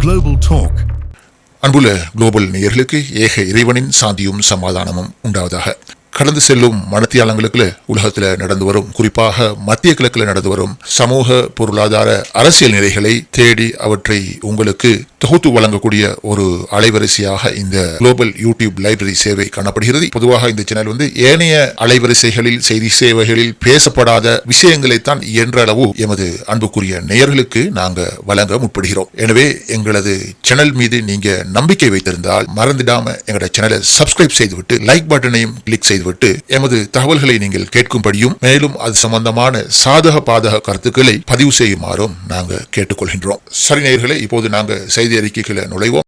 Global Talk. அன்புள்ள global நேயர்களுக்கு ஏக இறைவனின் சாந்தியும் சமாதானமும் உண்டாவதாக. கடந்து செல்லும் மனத்தியாளங்களுக்குள்ள உலகத்துல நடந்து வரும், குறிப்பாக மத்திய கிழக்குல நடந்து வரும் சமூக பொருளாதார அரசியல் நிலைகளை தேடி அவற்றை உங்களுக்கு தொகுத்து வழங்கக்கூடிய ஒரு அலைவரிசையாக இந்த குளோபல் யூடியூப் லைப்ரரி சேவை காணப்படுகிறது. பொதுவாக இந்த சேனல் ஏனைய அலைவரிசைகளில், செய்தி சேவைகளில் பேசப்படாத விஷயங்களைத்தான் இயன்ற அளவு எமது அன்புக்குரிய நேயர்களுக்கு நாங்க வழங்க முற்படுகிறோம். எனவே எங்களது சேனல் மீது நீங்க நம்பிக்கை வைத்திருந்தால் மறந்துடாம எங்களோட சேனலை சப்ஸ்கிரைப் செய்துவிட்டு லைக் பட்டனையும் கிளிக் செய்துவிட்டு எமது தகவல்களை நீங்கள் கேட்கும்படியும், மேலும் அது சம்பந்தமான சாதக பாதக கருத்துக்களை பதிவு செய்யுமாறும் நாங்க கேட்டுக்கொள்கின்றோம். சரி நேயர்களே, இப்போது நாங்க செய்தி அறிக்கைகளை நுழைவோம்.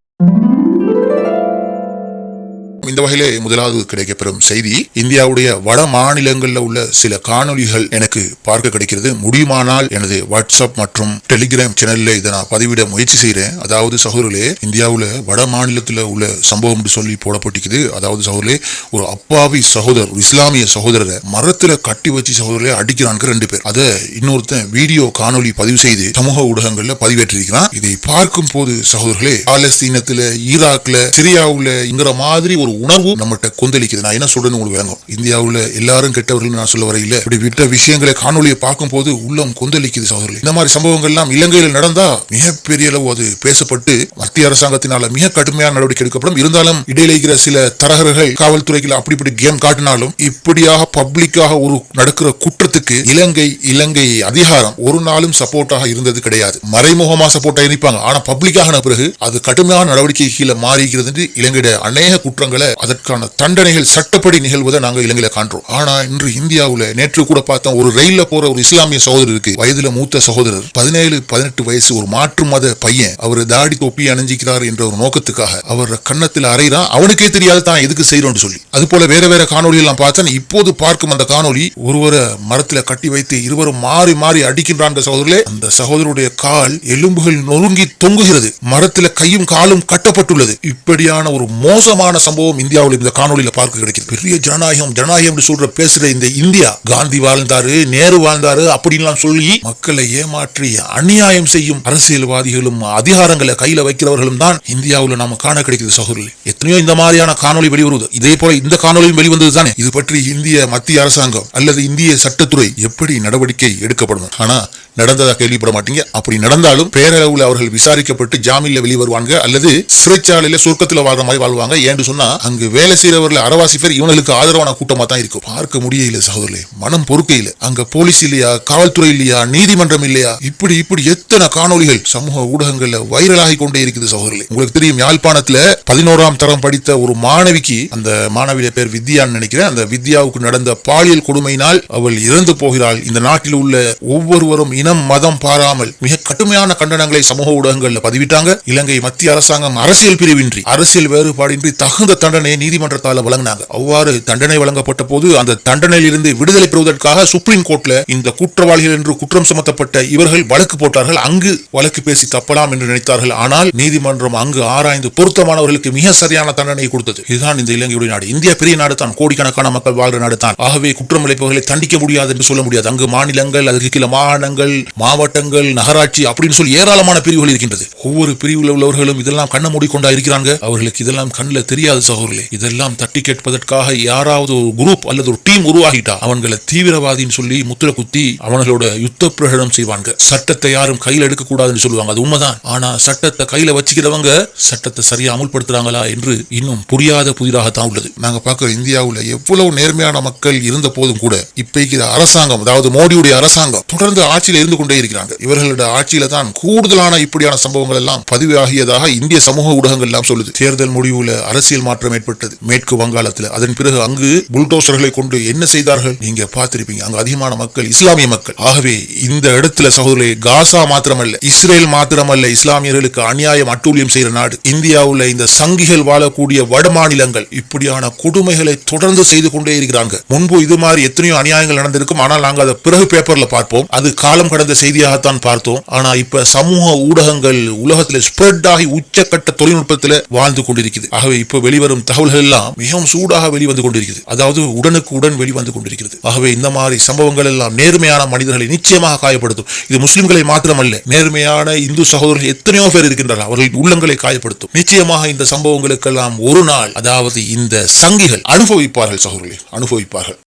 இந்த வகையிலே முதலாவது கிடைக்கப்பெறும் செய்தி, இந்தியாவுடைய வட மாநிலங்களில் உள்ள சில காணொலிகள் எனக்கு பார்க்க கிடைக்கிறது. முடியுமானால் எனது வாட்ஸ்அப் மற்றும் டெலிகிராம் சேனல்ல இதை நான் பதிவிட முயற்சி செய்கிறேன். அதாவது சகோதரர்களே, இந்தியாவில் வட மாநிலத்தில் உள்ள சம்பவம் சொல்லி போடப்பட்டிருக்குது. அதாவது சகோதரர்களே, ஒரு அப்பாவி சகோதரர், ஒரு இஸ்லாமிய சகோதரரை மரத்துல கட்டி வச்சு சகோதரர்களே அடிக்கிறாங்க 2 பேர். அதை இன்னொருத்தன் வீடியோ காணொலி பதிவு செய்து சமூக ஊடகங்கள்ல பதிவேற்றிருக்கிறான். இதை பார்க்கும் போது சகோதரர்களே, பாலஸ்தீனத்துல, ஈராக்ல, சிரியாவுல மாதிரி ஒரு உணர்வு நம்மகிட்ட கொந்தளிக்குது. நான் என்ன சொல்றேன்னு உங்களுக்கு விளங்கும். இந்தியாவுல எல்லாரும் கெட்டவர்கள் நான் சொல்ல வரையில, இப்படி விட்ட விஷயங்களை காணொலியை பார்க்கும் போது உள்ளம் கொந்தளிக்குது சகோதரர்களே. இந்த மாதிரி சம்பவங்கள் எல்லாம் இலங்கையில் நடந்தா மிகப்பெரிய அளவு அது பேசப்பட்டு மத்திய அரசாங்கத்தினால மிக கடுமையான நடவடிக்கை எடுக்கப்படும். இருந்தாலும் இடையில இருக்கிற சில தரகர்கள், காவல்துறைகள் அப்படி கேம் காட்டினாலும் இப்படியாக பப்ளிக்காக ஒரு நடக்கிற குற்றத்துக்கு இலங்கை அதிகாரம் ஒரு நாளும் சப்போர்ட்டாக இருந்தது கிடையாது. மறைமுகமா சப்போர்ட்டா இருப்பாங்க, ஆனா பப்ளிக்காக பிறகு அது கடுமையான நடவடிக்கை கீழே மாறிக்கிறது என்று இலங்கையுடைய அநேக குற்றங்களை, அதற்கான தண்டனைகள் சட்டப்படி நிகழ்வதை நாங்கள் இலங்கையில காண்றோம். ஆனா இன்று இந்தியாவுல நேற்று கூட பார்த்தோம், ஒரு ரயில்ல போற ஒரு இஸ்லாமிய சகோதரருக்கு, வயதுல மூத்த சகோதரர், 17-18 வயசு, ஒரு மாற்று மத பையன், அவர் தாடி தொப்பி அணிஞ்சிக்கிறார் என்ற ஒரு நோக்கத்துக்காக அவர் கன்னத்தில் அறையிறான். அவனுக்கே தெரியாது தான் எதுக்கு செய்யறோம் சொல்லி. அது போல வேற காணொலி எல்லாம் பார்த்தேன். இப்போது பார்க்கும் அந்த காணொலி, ஒருவரை மரத்துல கட்டி வைத்து இருவரும் மாறி மாறி அடிக்கின்றான் சகோதரர்களே. அந்த சகோதரருடைய கால் எலும்புகள் நொறுங்கி தொங்குகிறது, மரத்துல கையும் காலும் கட்டப்பட்டுள்ளது. இப்படியான ஒரு மோசமான சம்பவம் இந்தியாவில் இந்த காணொலியில பார்க்க கிடைக்குது. பெரிய ஜனநாயகம் சொல்ற பேசுற இந்த இந்தியா, காந்தி வாழ்ந்தாரு, நேரு வாழ்ந்தாரு அப்படின்லாம் சொல்லி மக்களை ஏமாற்றி அநியாயம் செய்யும் அரசியல்வாதிகளும் அதிகாரங்களை கையில வைக்கிறவர்களும் தான் இந்தியாவில் நாம காண கிடைக்குது சகோதரர்களே. எத்தனையோ இந்த மாதிரியான காணொலி வெளிவருவது. இதே போல இந்த காணொலியும் வெளிவந்தது தானே. இது பற்றி இந்திய மத்திய அரசாங்கம் அல்லது இந்திய சட்டத்துறை எப்படி நடவடிக்கை எடுக்கப்படும்? ஆனா நடந்ததா கேள்விப்பட மாட்டீங்க. அப்படி நடந்தாலும் பேரளவுல அவர்கள் விசாரிக்கப்பட்டு ஜாமீன்ல வெளிவருவாங்க, அல்லது சிறைச்சாலையில சொர்க்கத்துல வாழ்ற மாதிரி வாழ்வாங்க. ஏன்னு சொன்னா அங்கு வேலை செய்யறவர்கள் அரவாசி பேர் இவங்களுக்கு ஆதரவான கூட்டமா தான் இருக்கும். பார்க்க முடியல சகோதரர்களே, மனம் பொறுக்கையில. அங்க போலீஸ் இல்லையா, காவல்துறை இல்லையா, நீதிமன்றம் இல்லையா, இப்படி எத்தனை காணொலிகள் சமூக ஊடகங்கள்ல வைரலாகி கொண்டே இருக்குது சகோதரர்களே. உங்களுக்கு தெரியும், யாழ்ப்பாணத்துல 11ஆம் தரம் படித்த ஒரு மாணவிக்கு, அந்த மாணவிய பேர் வித்யான்னு நினைக்கிறேன், அந்த வித்யாவுக்கு நடந்த பாலியல் கொடுமையினால் அவள் இறந்து போகிறாள். இந்த நாட்டில் உள்ள ஒவ்வொருவரும் இனம் மதம் பாராமல் மிக கடுமையான கண்டனங்களை சமூக ஊடகங்கள்ல பதிவிட்டாங்க. இலங்கை மத்திய அரசாங்கம் அரசியல் பிரிவின்றி, அரசியல் வேறுபாடின்றி தகுந்த தண்டனையை நீதிமன்றத்தால வழங்கினாங்க. அவ்வாறு தண்டனை வழங்கப்பட்ட போது அந்த தண்டனையில் இருந்து விடுதலை பெறுவதற்காக சுப்ரீம் கோர்ட்ல இந்த குற்றவாளிகள் என்று குற்றம் சுமத்தப்பட்ட இவர்கள் வழக்கு போட்டார்கள். அங்கு வழக்கு பேசி தப்பலாம் என்று நினைத்தார்கள். ஆனால் நீதிமன்றம் அங்கு ஆராய்ந்து பொருத்தமானவர்களுக்கு மிக சரியான தண்டனை கொடுத்தது. இதுதான் இந்த இலங்கையுடைய நாடு. இந்தியா பெரிய நாடு தான், கோடிக்கணக்கான மக்கள் வாழ்ற நாடு தான். ஆகவே குற்றம் இழைப்பவர்களை தண்டிக்க முடியாது என்று சொல்ல முடியாது. அங்கு மாநிலங்கள், அதுக்கு கீழே மாகாணங்கள், மாவட்டங்கள், நகராட்சி அப்படின்னு சொல்லி ஏராளமான பிரிவுகள் இருக்கின்றது. ஒவ்வொரு பிரிவில் உள்ளவர்களும் இதெல்லாம் கண்ண மூடிக்கொண்டா இருக்கிறாங்க. அவர்களுக்கு இதெல்லாம் கண்ணில் தெரியாது சகோதரர்களே. இதெல்லாம் தட்டி கேட்பதற்காக யாராவது ஒரு குரூப் அல்லது ஒரு டீம் உருவாகிட்டா அவங்களை தீவிரவாதின்னு சொல்லி முத்திர குத்தி அவங்களோட யுத்த பிரகடனம் செய்வாங்க. சட்டத்தை யாரும் கையில் எடுக்க கூடாதுன்னு சொல்லுவாங்க. அது உண்மைதான். ஆனா சட்டத்தை கையில வச்சுக்கிறவங்க சட்டத்தை சரியா அமுல்படுத்துறாங்களா என்று இன்னும் புரியாத புதிராகத்தான் உள்ளது. நாங்க பார்க்க இந்தியாவுல எவ்வளவு நேர்மையான மக்கள் இருந்த போதும் கூட இப்ப அரசாங்கம், அதாவது மோடியுடைய அரசாங்கம் தொடர்ந்து ஆட்சியில் இருந்து கொண்டே இருக்கிறாங்க. இவர்களுடைய ஆட்சியில தான் கூடுதலான இப்படியான சம்பவங்கள் எல்லாம் பதிவாகியதாக இந்திய சமூக ஊடகங்கள் எல்லாம் சொல்லுது. தேர்தல் முடிவுல அரசியல் மாற்றம் ஏற்பட்டது மேற்கு வங்காளத்தில். அதன் பிறகு அங்கு புல்டோசர்களை கொண்டு என்ன செய்தார்கள் நீங்க பார்த்திருப்பீங்க. அங்கு அதிகமான மக்கள் இஸ்லாமிய மக்கள். ஆகவே இந்த இடத்துல சகோதரர்களே, காசா மாத்திரமல்ல, இஸ்ரேல் மாத்திரமல்ல, இஸ்லாமியர்களுக்கு அநியாயம் அட்டூழியம் செய்யற நாடு இந்தியாவுல. இந்த சங்கிகள் வாழக்கூடிய வட மாநிலங்கள் இப்படியான கொடுமைகளை தொடர்ந்து செய்து கொண்டே இருக்கிறாங்க. முன்பு இது மாதிரி எத்தனையோ அநியாயங்கள் நடந்திருக்கும். ஆனால் நாங்கள் அதை பிறகு பேப்பர்ல பார்ப்போம். அது காலம் கடந்த செய்தியாகத்தான் பார்த்தோம். ஆனா இப்ப சமூக ஊடகங்கள் உலகத்தில் ஸ்ப்ரெட் ஆகி உச்சக்கட்ட தொழில்நுட்பத்தில் வாழ்ந்து கொண்டிருக்கிறது. ஆகவே இப்ப வெளிவரும் தகவல்கள் எல்லாம் மிகவும் சூடாக வெளிவந்து கொண்டிருக்கிறது. அதாவது உடனுக்கு உடன் வெளிவந்து கொண்டிருக்கிறது. ஆகவே இந்த மாதிரி சம்பவங்கள் எல்லாம் நேர்மையான மனிதர்களை நிச்சயமாக காயப்படுத்தும். இது முஸ்லிம்களை மாத்திரமல்ல, நேர்மையான இந்து சகோதரர்கள் எத்தனையோ பேர் இருக்கின்றனர், அவர்களின் உள்ளங்களை காயப்படுத்தும். நிச்சயமாக இந்த சம்பவங்களுக்கெல்லாம் ஒரு நாள், அதாவது இந்த சங்கிகள் அனுபவிப்பார்கள், சகோதரர்களே, அனுபவிப்பார்கள்.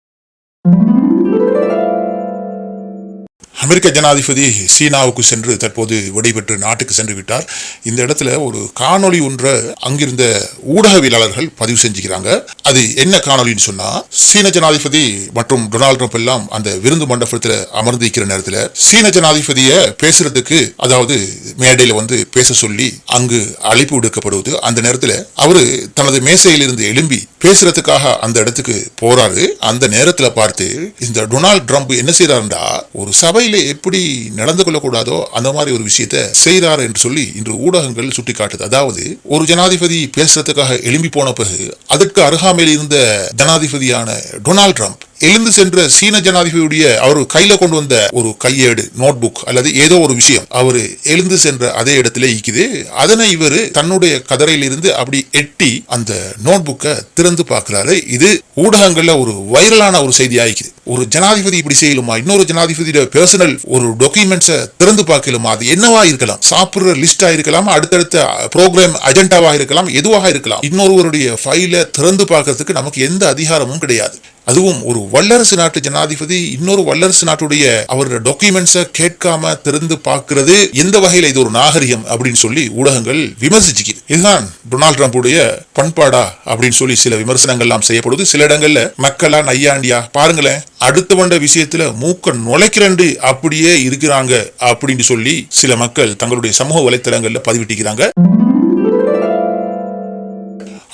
அமெரிக்க ஜனாதிபதி சீனாவுக்கு சென்று தற்போது விடைபெற்று நாட்டுக்கு சென்று விட்டார். இந்த இடத்துல ஒரு காணொளி ஒன்றை அங்கிருந்த ஊடகவியலாளர்கள் பதிவு செஞ்சுக்கிறாங்க. அது என்ன காணொலின்னு சொன்னா, சீன ஜனாதிபதி மற்றும் டொனால்ட் ட்ரம்ப் எல்லாம் அந்த விருந்து மண்டபத்தில் அமர்ந்திருக்கிற நேரத்தில் சீன ஜனாதிபதிய பேசுறதுக்கு, அதாவது மேடையில வந்து பேச சொல்லி அங்கு அழைப்பு விடுக்கப்படுவது. அந்த நேரத்தில் அவரு தனது மேசையிலிருந்து எழும்பி பேசுறதுக்காக அந்த இடத்துக்கு போறாரு. அந்த நேரத்தில் பார்த்து இந்த டொனால்ட் ட்ரம்ப் என்ன செய்யறாருண்டா, ஒரு சபையில எப்படி நடந்து கொள்ளக்கூடாதோ அந்த மாதிரி ஒரு விஷயத்தை செய்கிறார் என்று சொல்லி இன்று ஊடகங்கள் சுட்டிக்காட்டுது. அதாவது ஒரு ஜனாதிபதி பேசுறதுக்காக எழும்பி போன பிறகு அதற்கு அருகாமையில் இருந்த ஜனாதிபதியான டொனால்ட் ட்ரம்ப் எழுந்து சென்ற சீன ஜனாதிபதியுடைய அவர் கையில கொண்டு வந்த ஒரு கையேடு, நோட் புக் அல்லது ஏதோ ஒரு விஷயம் அவரு எழுந்து சென்ற அதே இடத்துல இருக்குது. அதனை இவர் தன்னுடைய கதரையில் இருந்து அப்படி எட்டி அந்த நோட் புக்கை திறந்து பார்க்கிறாரு. இது ஊடகங்கள்ல ஒரு வைரலான ஒரு செய்தி ஆயிக்குது. ஒரு ஜனாதிபதி இப்படி செய்யலுமா? இன்னொரு ஜனாதிபதியோட பர்சனல் ஒரு டாக்குமெண்ட்ஸை திறந்து பார்க்கலுமா? அது என்னவா இருக்கலாம்? சாப்பிடுற லிஸ்டா இருக்கலாம், அடுத்தடுத்த ப்ரோக்ராம் அஜெண்டாவா இருக்கலாம், எதுவாக இருக்கலாம். இன்னொருவருடைய ஃபைலை திறந்து பார்க்கறதுக்கு நமக்கு எந்த அதிகாரமும் கிடையாது. அதுவும் ஒரு வல்லரசு நாட்டு ஜனாதிபதி இன்னொரு வல்லரசு நாட்டுடைய அவருடைய டாக்குமெண்ட்ஸை கேட்காம திறந்து பார்க்கிறது எந்த வகையில இது ஒரு நாகரிகம் அப்படின்னு சொல்லி ஊடகங்கள் விமர்சிச்சுக்குது. இதுதான் டொனால்ட் ட்ரம்புடைய பண்பாடா அப்படின்னு சொல்லி சில விமர்சனங்கள் எல்லாம் செய்யப்படுது. சில இடங்கள்ல மக்களா நையாண்டியா பாருங்களேன், அடுத்தவண்ட விஷயத்துல மூக்க நுழைக்கிறண்டு அப்படியே இருக்கிறாங்க அப்படின்னு சொல்லி சில மக்கள் தங்களுடைய சமூக வலைத்தளங்கள்ல பதிவிட்டிருக்கிறாங்க.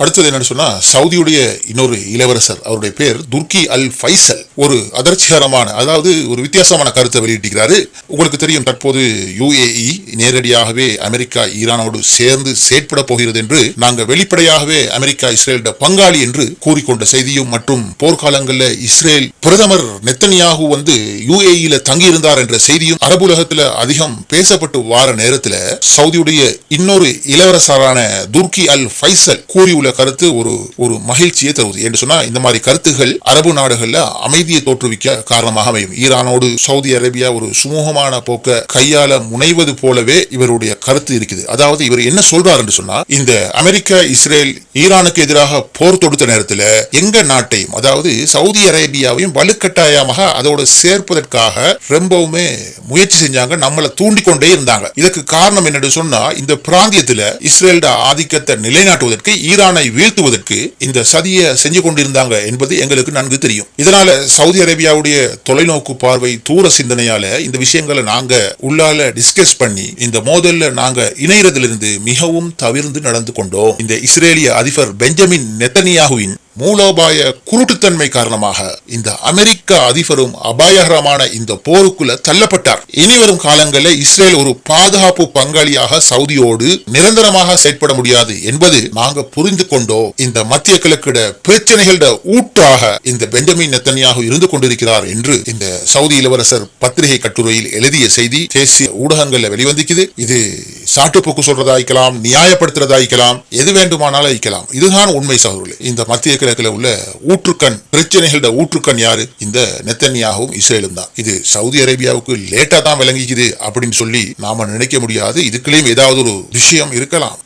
அடுத்தது என்னன்னு சொன்னா, சவுதியுடைய இன்னொரு இளவரசர், அவருடைய பேர் துர்கி அல் ஃபைசல், ஒரு அதிர்ச்சிகரமான, அதாவது ஒரு வித்தியாசமான கருத்தை வெளியிட்டிருக்கிறாரு. உங்களுக்கு தெரியும், தற்போது UAE நேரடியாகவே அமெரிக்கா ஈரானோடு சேர்ந்து செயற்பட போகிறது என்று நாங்கள் வெளிப்படையாகவே அமெரிக்கா இஸ்ரேலிட பங்காளி என்று கூறிக்கொண்ட செய்தியும், மற்றும் போர்க்காலங்களில் இஸ்ரேல் பிரதமர் நெத்தனியாகு வந்து UAE தங்கியிருந்தார் என்ற செய்தியும் அரபுலகத்தில் அதிகம் பேசப்பட்டு வார நேரத்தில் சவுதியுடைய இன்னொரு இளவரசரான துர்கி அல் ஃபைசல் கூறியுள்ள கருத்து ஒரு மகிழ்ச்சியை தருவது. என்று சொன்னா, இந்த மாதிரி கருத்துகள் அரபு நாடுகள்ல அமைதியை தோற்றுவிக்க காரணமாக அமையும். ஈரானோடு சவுதி அரேபியா ஒரு சுமூகமான போக்க கையாள முனைவது போலவே இவருடைய கருத்து இருக்குது. அதாவது இவர் என்ன சொல்றார் என்று சொன்னா, இந்த அமெரிக்கா இஸ்ரேல் ஈரானுக்கு எதிராக போர் தொடுத்த நேரத்தில் எங்க நாட்டையும், அதாவது சவுதி அரேபியாவையும் வலுக்கட்டாயமாக அதோட சேர்ப்பதற்காக ரொம்பவுமே முயற்சி செஞ்சாங்க, நம்மளை தூண்டிக்கொண்டே இருந்தாங்க. இதுக்கு காரணம் என்னன்னு சொன்னா, இந்த பிராந்தியத்தில் இஸ்ரேலோட ஆதிக்கத்தை நிலைநாட்டுவதற்கு, ஈரானை வீழ்த்துவதற்கு இந்த சதியை செஞ்சு கொண்டிருந்தாங்க என்பது எங்களுக்கு நன்கு தெரியும். இதனால சவுதி அரேபியாவுடைய தொலைநோக்கு பார்வை, தூர சிந்தனையால இந்த விஷயங்களை நாங்க உள்ளால டிஸ்கஸ் பண்ணி இந்த மோதல்ல நாங்க இணையதிலிருந்து மிகவும் தவிர்த்து நடந்து கொண்டோம். இந்த இஸ்ரேலிய அதிபர் பெஞ்சமின் நெத்தனியாகுவின் மூலோபாய குருட்டுத்தன்மை காரணமாக இந்த அமெரிக்க அதிபரும் அபாயகரமான இந்த போருக்குள்ள தள்ளப்பட்டார். இனிவரும் காலங்களில் இஸ்ரேல் ஒரு பாதுகாப்பு பங்காளியாக சவுதியோடு நிரந்தரமாக செயற்பட முடியாது என்பது நாங்க புரிந்து கொண்டோம். இந்த மத்திய கிழக்கு பிரச்சனைகளோட ஊற்றாக இந்த பெஞ்சமின் நெத்தனியாகு இருந்து கொண்டிருக்கிறார் என்று இந்த சவுதி இளவரசர் பத்திரிகை கட்டுரையில் எழுதிய செய்தி தேசிய ஊடகங்கள்ல வெளிவந்திக்குது. இது சாட்டுப்போக்கு சொல்றதா இருக்கலாம், நியாயப்படுத்துறதா இருக்கலாம், எது வேண்டுமானாலும் இருக்கலாம். இதுதான் உண்மை சகோதரர்களே. இந்த மத்திய கிழக்கில் உள்ள ஊற்றுக்கண் பிரச்சனைகளோட ஊற்றுக்கண் யாரு? இந்த நெத்தனியாகவும் இஸ்ரேலும் தான். இது சவுதி அரேபியாவுக்கு லேட்டா தான் விளங்கிக்குது அப்படின்னு சொல்லி நாம நினைக்க முடியாது. இதுக்குள்ளேயும் ஏதாவது ஒரு விஷயம் இருக்கலாம்.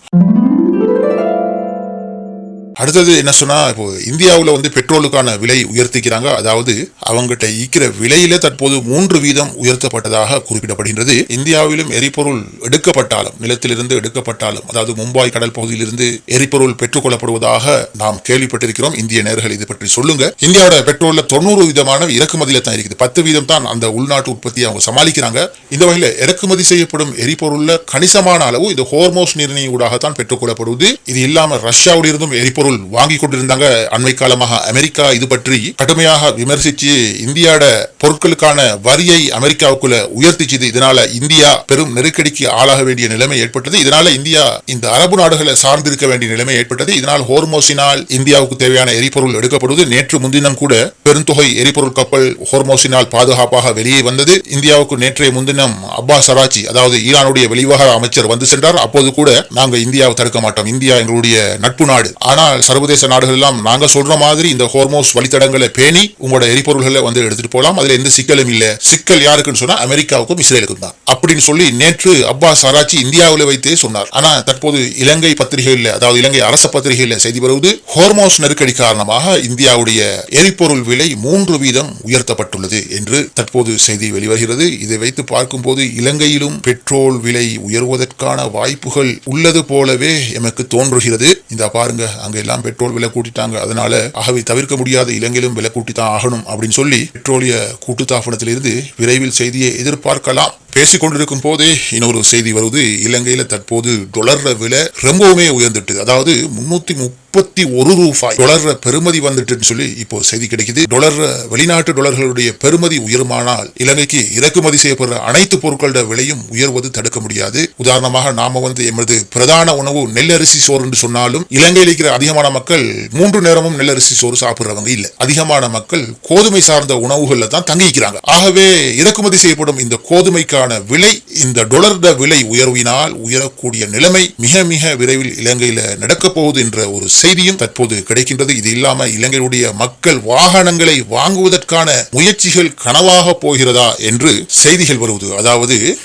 அடுத்தது என்ன சொன்னா, இப்போ இந்தியாவில் வந்து பெட்ரோலுக்கான விலை உயர்த்திக்கிறாங்க. அதாவது அவங்ககிட்ட ஈக்கிற விலையில தற்போது 3% உயர்த்தப்பட்டதாக குறிப்பிடப்படுகின்றது. இந்தியாவிலும் எரிபொருள் எடுக்கப்பட்டாலும், நிலத்திலிருந்து எடுக்கப்பட்டாலும், அதாவது மும்பாய் கடல் பகுதியிலிருந்து எரிபொருள் பெற்றுக் கொள்ளப்படுவதாக நாம் கேள்விப்பட்டிருக்கிறோம். இந்திய நேயர்கள் இது பற்றி சொல்லுங்க. இந்தியாவோட பெட்ரோல்ல 90% இறக்குமதியில தான் இருக்குது. 10% தான் அந்த உள்நாட்டு உற்பத்தியை அவங்க சமாளிக்கிறாங்க. இந்த வகையில் இறக்குமதி செய்யப்படும் எரிபொருள்ல கணிசமான அளவு இந்த ஹோர்மோஸ் நீரிணை ஊடாகத்தான் பெற்றுக் கொள்ளப்படுவது. இது இல்லாம ரஷ்யாவில் இருந்தும் எரிபொருள் எரிபொருள் வாங்கி கொண்டிருந்தாங்க. அண்மை காலமாக அமெரிக்கா இது பற்றி கடுமையாக விமர்சிச்சு இந்தியாவோட பொருட்களுக்கான வரியை அமெரிக்காவுக்குள்ள உயர்த்திச்சது. இதனால இந்தியா பெரும் நெருக்கடிக்கு ஆளாக வேண்டிய நிலைமை ஏற்பட்டது. இதனால இந்தியா இந்த அரபு நாடுகளை சார்ந்திருக்க வேண்டிய நிலைமை ஏற்பட்டது. இதனால் ஹோர்மோஸினால் இந்தியாவுக்கு தேவையான எரிபொருள் எடுக்கப்படுவது. நேற்று முன்தினம் கூட பெருந்தொகை எரிபொருள் கப்பல் ஹோர்மோஸினால் பாதுகாப்பாக வெளியே வந்தது. இந்தியாவுக்கு நேற்றைய முன்தினம் அப்பாஸ் அராச்சி, அதாவது ஈரானுடைய வெளிவிவகார அமைச்சர் வந்து சென்றார். அப்போது கூட நாங்க இந்தியாவை தடுக்க மாட்டோம், இந்தியா எங்களுடைய நட்பு நாடு, ஆனால் சர்வதேச நாடுகள் எல்லாம் நாங்க சொல்ற மாதிரி இந்த ஹோர்மோஸ் வழித்தடங்களை பேணி உங்களோட எரிபொருள்களை வந்து எடுத்துட்டு போலாம், அதுல எந்த சிக்கலும் இல்ல. சிக்கல் யாருக்குன்னு சொன்னா அமெரிக்காவுக்கும் இஸ்ரேலுக்கும் தான் அப்படின்னு சொல்லி நேற்று அப்பாஸ் அராச்சி இந்தியாவில் வைத்தே சொன்னார். ஆனா தற்போது இலங்கை பத்திரிகையில், அதாவது இலங்கை அரச பத்திரிகையில் செய்தி வருவது, ஹோர்மோஸ் நெருக்கடி காரணமாக இந்தியாவுடைய எரிபொருள் விலை 3% உயர்த்தப்பட்டுள்ளது என்று தற்போது செய்தி வெளிவருகிறது. இதை வைத்து பார்க்கும்போது இலங்கையிலும் பெட்ரோல் விலை உயர்வதற்கான வாய்ப்புகள் உள்ளது போலவே எமக்கு தோன்றுகிறது. இந்த பாருங்க, அங்க எல்லாம் பெட்ரோல் விலை கூட்டிட்டாங்க, அதனால ஆகவே தவிர்க்க முடியாத இலங்கையிலும் விலை கூட்டித்தான் ஆகணும் அப்படின்னு சொல்லி பெட்ரோலிய கூட்டுத்தாபனத்திலிருந்து விரைவில் செய்தியை எதிர்பார்க்கலாம். பேசிக் கொண்டிருக்கும் போதே இன்னொரு செய்தி வருவது, இலங்கையில தற்போது டொலர் விலை ரொம்பவுமே உயர்ந்துட்டு, அதாவது 331 ரூபாய் டொலர் பெறுமதி வந்துட்டு சொல்லி இப்போ செய்தி கிடைக்குது. டொலர், வெளிநாட்டு டொலர்களுடைய பெறுமதி உயருமானால் இலங்கைக்கு இறக்குமதி செய்யப்படுற அனைத்து பொருட்களோட விலையும் உயர்வது தடுக்க முடியாது. உதாரணமாக நாம எமது பிரதான உணவு நெல்லரிசி சோறு என்று சொன்னாலும் இலங்கையில் இருக்கிற அதிகமான மக்கள் 3 நேரமும் நெல்லரிசி சோறு சாப்பிடுறவங்க இல்ல. அதிகமான மக்கள் கோதுமை சார்ந்த உணவுகள்ல தான் தங்கிக்கிறாங்க. ஆகவே இறக்குமதி செய்யப்படும் இந்த கோதுமைக்கான விலை, இந்த டொலர் விலை உயர்வினால் உயரக்கூடிய நிலைமை மிக மிக விரைவில் இலங்கையில நடக்க போகுது என்ற ஒரு செய்தியும் தற்போது கிடைக்கின்றது. இது இல்லாம இலங்கையுடைய மக்கள் வாகனங்களை வாங்குவதற்கான முயற்சிகள் கனவாக போகிறதா என்று செய்திகள் வருவது.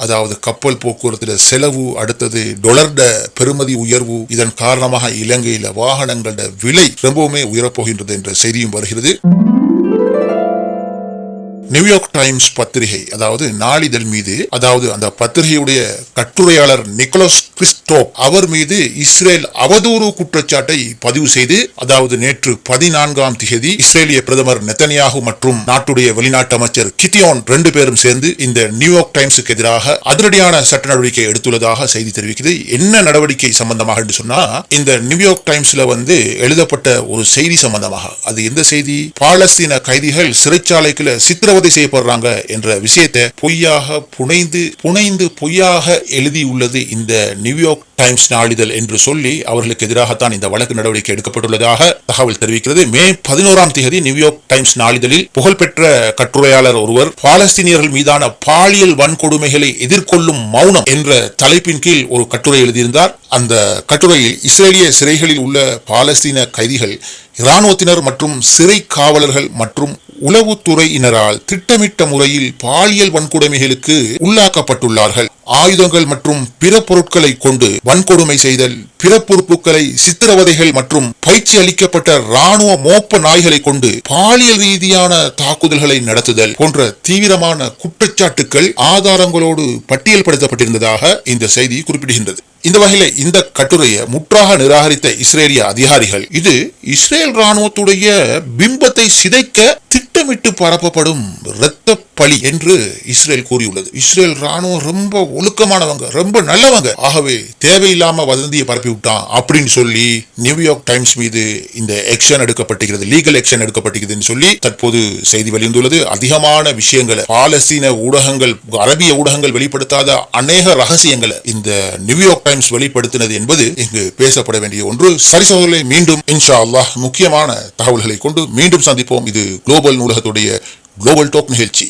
அதாவது கப்பல் போக்குவரத்துல செலவு, அடுத்தது டொலர் பெறுமதி உயர்வு, இதன் காரணமாக இலங்கையில வாகனங்களோட விலை ரொம்பவுமே உயரப்போகின்றது என்ற செய்தியும் வருகிறது. நியூயார்க் டைம்ஸ் பத்திரிகை, அதாவது நாளிதழ் மீது, அதாவது அந்த பத்திரிகையுடைய கட்டுரையாளர் நிக்கோலஸ் கிறிஸ்டோப் அவர் மீது இஸ்ரேல் அவதூறு குற்றச்சாட்டை பதிவு செய்து, அதாவது நேற்று 14ஆம் தேதி இஸ்ரேலிய பிரதமர் நெத்தனியாகு மற்றும் நாட்டுடைய வெளிநாட்டு அமைச்சர் கிதியோன் 2 பேரும் சேர்ந்து இந்த நியூயார்க் டைம்ஸுக்கு எதிராக அதிரடியான சட்ட நடவடிக்கை எடுத்துள்ளதாக செய்தி தெரிவிக்கிறது. என்ன நடவடிக்கை சம்பந்தமாக என்று சொன்னா, இந்த நியூயார்க் டைம்ஸ்ல எழுதப்பட்ட ஒரு செய்தி சம்பந்தமாக. அது எந்த செய்தி? பாலஸ்தீன கைதிகள் சிறைச்சாலைக்குள்ள சித்திரவதை செய்யப்படுறாங்க என்ற விஷயத்தை பொய்யாக புனைந்து பொய்யாக எழுதியுள்ளது இந்த நியூயார்க் டைம்ஸ் நாளிதழ் என்று சொல்லி அவர்களுக்கு எதிராகத்தான் இந்த வழக்கு நடவடிக்கை எடுக்கப்பட்டுள்ளதாக தகவல் தெரிவிக்கிறது. மே 11ஆம் தேதி நியூயார்க் டைம்ஸ் நாளிதழில் புகழ்பெற்ற கட்டுரையாளர் ஒருவர் பாலஸ்தீனியர்கள் மீதான பாலியல் வன்கொடுமைகளை எதிர்கொள்ளும் மௌனம் என்ற தலைப்பின் கீழ் ஒரு கட்டுரை எழுதியிருந்தார். அந்த கட்டுரையில் இஸ்ரேலிய சிறைகளில் உள்ள பாலஸ்தீன கைதிகள் இராணுவத்தினர் மற்றும் சிறை காவலர்கள் மற்றும் உளவுத்துறையினரால் திட்டமிட்ட முறையில் பாலியல் வன்கொடுமைகளுக்கு உள்ளாக்கப்பட்டுள்ளார்கள். ஆயுதங்கள் மற்றும் பிற பொருட்களை கொண்டு வன்கொடுமை செய்தல், பிற பொறுப்புகளை சித்திரவதைகள் மற்றும் பயிற்சி அளிக்கப்பட்ட இராணுவ மோப்ப நாய்களை கொண்டு பாலியல் ரீதியான தாக்குதல்களை நடத்துதல் போன்ற தீவிரமான குற்றச்சாட்டுக்கள் ஆதாரங்களோடு பட்டியல்படுத்தப்பட்டிருந்ததாக இந்த செய்தி குறிப்பிடுகின்றது. இந்த வகையில இந்த கட்டுரையை முற்றாக நிராகரித்த இஸ்ரேலிய அதிகாரிகள், இது இஸ்ரேல் ராணுவத்துடைய பிம்பத்தை சிதைக்க திட்டமிட்டு பரப்பப்படும் இரத்த பழி என்று இஸ்ரேல் கூறியுள்ளது. இஸ்ரேல் ராணுவம் ரொம்ப ஒழுக்கமானவங்க, ரொம்ப நல்லவங்க, ஆகவே தேவையில்லாம வதந்தியை பரப்பி விட்டான் அப்படின்னு சொல்லி நியூயார்க் டைம்ஸ் மீது இந்த ஆக்ஷன் எடுக்கப்பட்டிருக்கிறது, லீகல் ஆக்ஷன் எடுக்கப்பட்டிருக்கிறது சொல்லி தற்போது செய்தி வெளிவந்துள்ளது. அதிகமான விஷயங்களை பாலஸ்தீன ஊடகங்கள், அரபிய ஊடகங்கள் வெளிப்படுத்தாத அநேக ரகசியங்களை இந்த நியூயார்க் டைம்ஸ் வெளிப்படுத்தினது என்பது இங்கு பேசப்பட வேண்டிய ஒன்று. சரி சகோதரர்களே, மீண்டும் இன்ஷா அல்லாஹ் முக்கியமான தகவல்களை கொண்டு மீண்டும் சந்திப்போம். இது குளோபல் நூலகத்துடைய குளோபல் டாக் நிகழ்ச்சி.